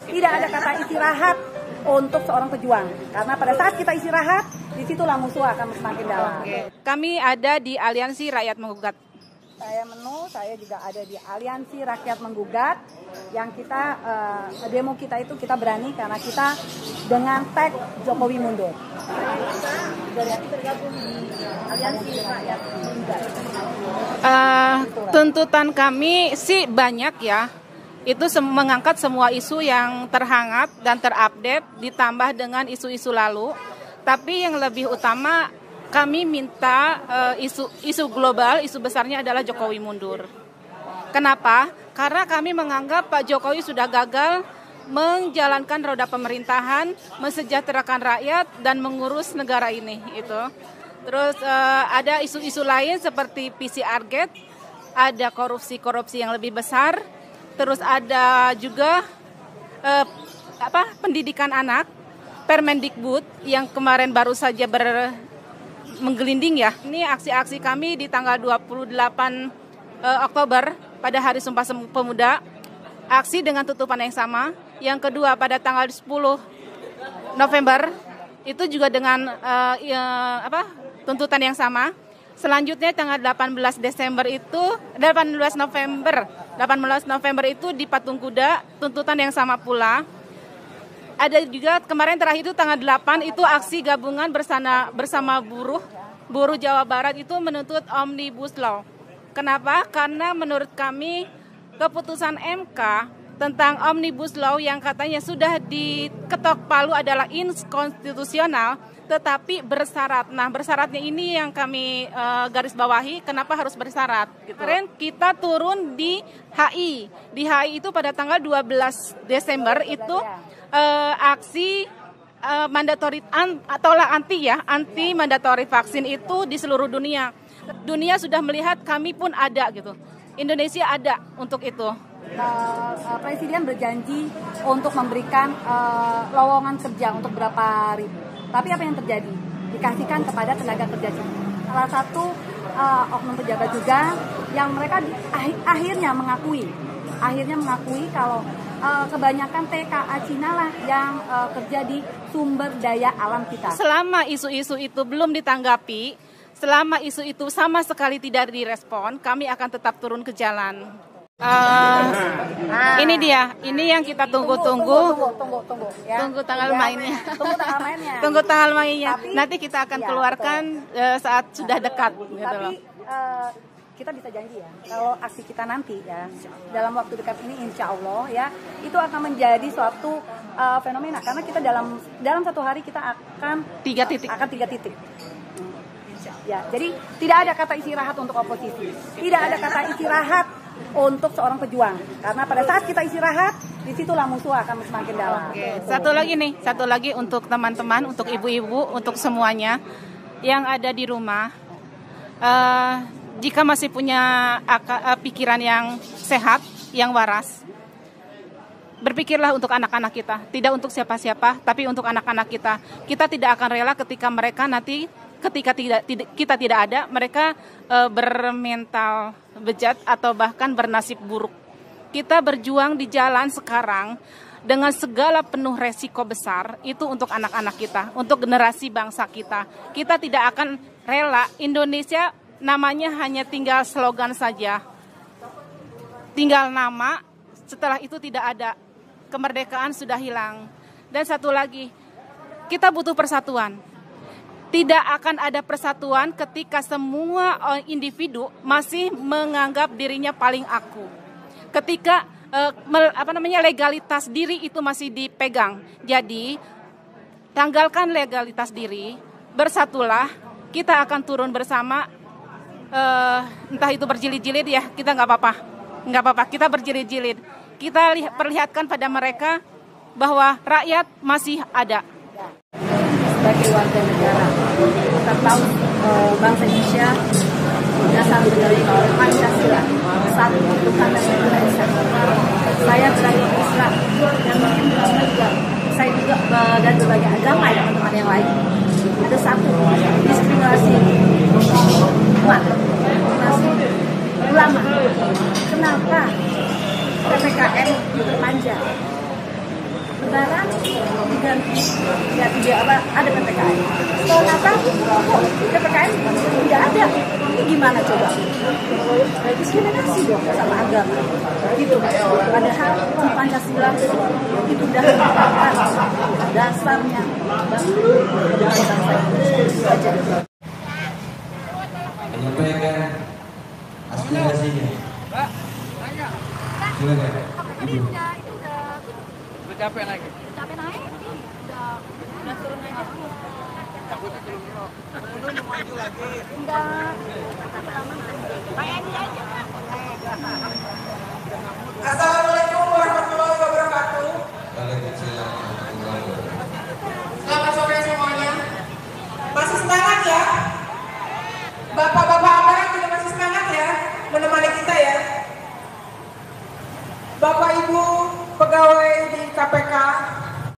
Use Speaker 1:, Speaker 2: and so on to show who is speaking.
Speaker 1: Tidak ada kata istirahat untuk seorang pejuang. Karena pada saat kita istirahat, disitulah musuh akan semakin dalam.
Speaker 2: Kami ada di Aliansi Rakyat Menggugat.
Speaker 1: Saya juga ada di Aliansi Rakyat Menggugat. Yang kita, demo kita itu kita berani karena kita dengan tag Jokowi mundur. Dari bergabung di Aliansi Rakyat Menggugat.
Speaker 2: Tuntutan kami sih banyak ya. Itu mengangkat semua isu yang terhangat dan terupdate ditambah dengan isu-isu lalu. Tapi yang lebih utama kami minta isu global, isu besarnya adalah Jokowi mundur. Kenapa? Karena kami menganggap Pak Jokowi sudah gagal menjalankan roda pemerintahan, mensejahterakan rakyat dan mengurus negara ini. Itu. Terus ada isu-isu lain seperti PCR Gate, ada korupsi yang lebih besar. Terus ada juga pendidikan anak, Permendikbud yang kemarin baru saja menggelinding ya. Ini aksi-aksi kami di tanggal 28 Oktober pada Hari Sumpah Pemuda. Aksi dengan tutupan yang sama. Yang kedua pada tanggal 10 November itu juga dengan tuntutan yang sama. Selanjutnya tanggal 18 November itu di Patung Kuda, tuntutan yang sama pula. Ada juga kemarin terakhir itu tanggal 8 itu aksi gabungan bersama buruh Jawa Barat itu menuntut Omnibus Law. Kenapa? Karena menurut kami keputusan MK tentang Omnibus Law yang katanya sudah diketok palu adalah inkonstitusional, tetapi bersyarat. Nah, bersyaratnya ini yang kami garis bawahi, kenapa harus bersyarat. Kemarin kita turun di HI. Di HI itu pada tanggal 12 Desember itu aksi mandatory anti mandatory vaksin itu di seluruh dunia. Dunia sudah melihat kami pun ada gitu. Indonesia ada untuk itu.
Speaker 1: Presiden berjanji untuk memberikan lowongan kerja untuk berapa ribu. Tapi apa yang terjadi? Dikasihkan kepada tenaga kerja sipil. Salah satu oknum pejabat juga yang mereka akhirnya mengakui kalau kebanyakan TKA Cina lah yang kerja di sumber daya alam kita.
Speaker 2: Selama isu-isu itu belum ditanggapi, selama isu itu sama sekali tidak direspon, kami akan tetap turun ke jalan. Ini dia, ini yang kita tunggu-tunggu.
Speaker 1: Ya.
Speaker 2: Tunggu tanggal mainnya.
Speaker 1: Tunggu tanggal
Speaker 2: mainnya. Nanti kita akan keluarkan saat sudah dekat. Gitu
Speaker 1: tapi kita bisa janji ya, kalau aksi kita nanti ya dalam waktu dekat ini insya Allah ya itu akan menjadi suatu fenomena karena kita dalam satu hari kita akan
Speaker 2: 3 titik.
Speaker 1: Ya, jadi tidak ada kata istirahat untuk oposisi, tidak ada kata istirahat untuk seorang pejuang. Karena pada saat kita istirahat, disitulah musuh akan semakin dalam.
Speaker 2: Satu lagi untuk teman-teman, untuk ibu-ibu, untuk semuanya yang ada di rumah. Jika masih punya pikiran yang sehat, yang waras, berpikirlah untuk anak-anak kita. Tidak untuk siapa-siapa, tapi untuk anak-anak kita. Kita tidak akan rela ketika mereka nanti ketika kita tidak ada, mereka bermental bejat atau bahkan bernasib buruk. Kita berjuang di jalan sekarang dengan segala penuh resiko besar, itu untuk anak-anak kita, untuk generasi bangsa kita. Kita tidak akan rela Indonesia namanya hanya tinggal slogan saja. Tinggal nama, setelah itu tidak ada. Kemerdekaan sudah hilang. Dan satu lagi, kita butuh persatuan. Tidak akan ada persatuan ketika semua individu masih menganggap dirinya paling aku. Ketika legalitas diri itu masih dipegang. Jadi, tanggalkan legalitas diri, bersatulah, kita akan turun bersama, entah itu berjilid-jilid ya, kita nggak apa-apa, kita berjilid-jilid. Kita perlihatkan pada mereka bahwa rakyat masih ada.
Speaker 1: Sebagai warga negara, kita tahu bangsa Indonesia dasar negara Pancasila, satu Tuhan dan Indonesia. Saya beragama Islam dan mungkin juga saya juga dari berbagai agama ya teman-teman yang lain. Ada satu diskriminasi umat, diskriminasi ulama. Kenapa PPKM diperpanjang? diganti ya tidak apa ada PPKM. Setelah Natal kok PPKM tidak ada, ini gimana coba? Diskriminasi dong sama agama gitu. Padahal di Pancasila itu udah merupakan dasarnya bangsa aja.
Speaker 3: Menyampaikan aspirasinya. Silakan. Ibu.
Speaker 4: Udah capek naik?
Speaker 5: Capek naik? Udah turun aja.
Speaker 4: Takutnya turun dulu. Turun maju lagi.
Speaker 5: Enggak. Kayak ini aja.
Speaker 3: Assalamualaikum.